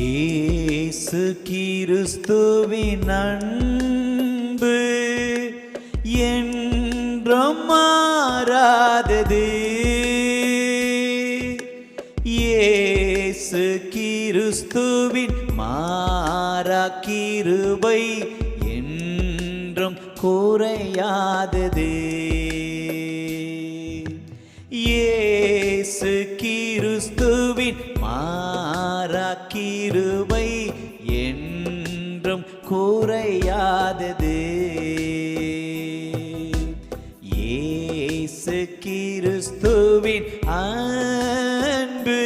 இயேசு கிறிஸ்துவின் அன்பு என்றும் மாறாதது. இயேசு கிறிஸ்துவின் மாறா கிருபை என்றும் குறையாதது. இயேசு கிறிஸ்துவின் மாறா கிருபை என்றும் குறையாதது. இயேசு கிறிஸ்துவின் அன்பு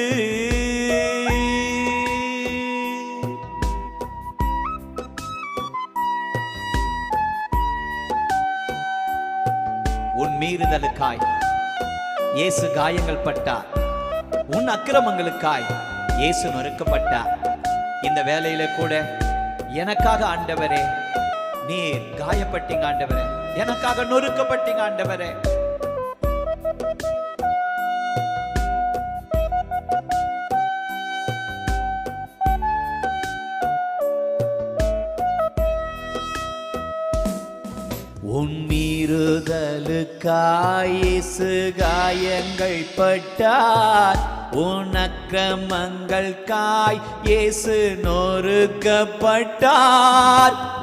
உன் மீறுதலுக்காய் இயேசு காயங்கள் பட்டார். உன் அக்கிரமங்களுக்காய் இயேசு நொறுக்கப்பட்டார். இந்த வேலையில கூட எனக்காக ஆண்டவரே நீர் காயப்பட்டீங்க ஆண்டவரே, எனக்காக நொறுக்கப்பட்டீங்க ஆண்டவரே. உன் மீறுதலுக்காய் இயேசு காயங்கள் பட்டார். உன் அக்கிரமங்களுக்காய் இயேசு நொறுக்கப்பட்டார்.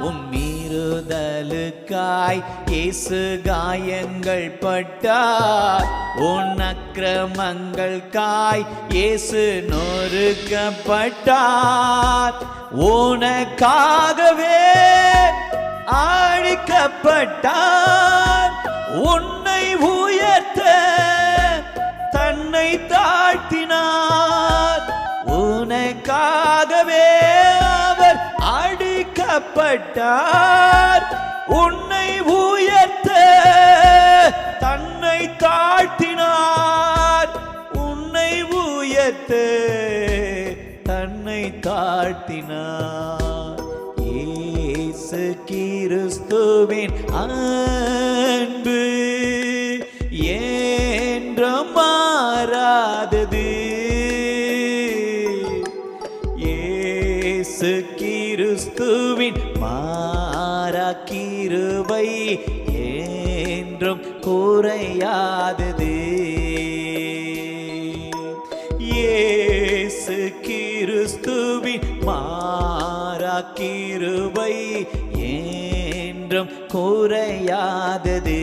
உன் மீறுதலுக்காய் இயேசு காயங்கள் பட்டார். உன் அக்கிரமங்களுக்காய் இயேசு நொறுக்கப்பட்டார். உனக்காகவே அழிக்கப்பட்டார். உன்னை உயர்த்த தன்னை தாழ்த்தினார். உனக்காகவே அவர் அழிக்கப்பட்டார். உன்னை உயர்த்த தன்னை தாழ்த்தினார். உன்னை உயர்த்த தன்னை தாழ்த்தினார். இயேசு கிறிஸ்துவின் அன்பு என்றும் மாறாதது. இயேசு கிறிஸ்துவின் மாறா கிருபை என்றும் குறையாதது. இயேசு கிறிஸ்துவின் மாறா கிருபை என்றும் குறையாதது.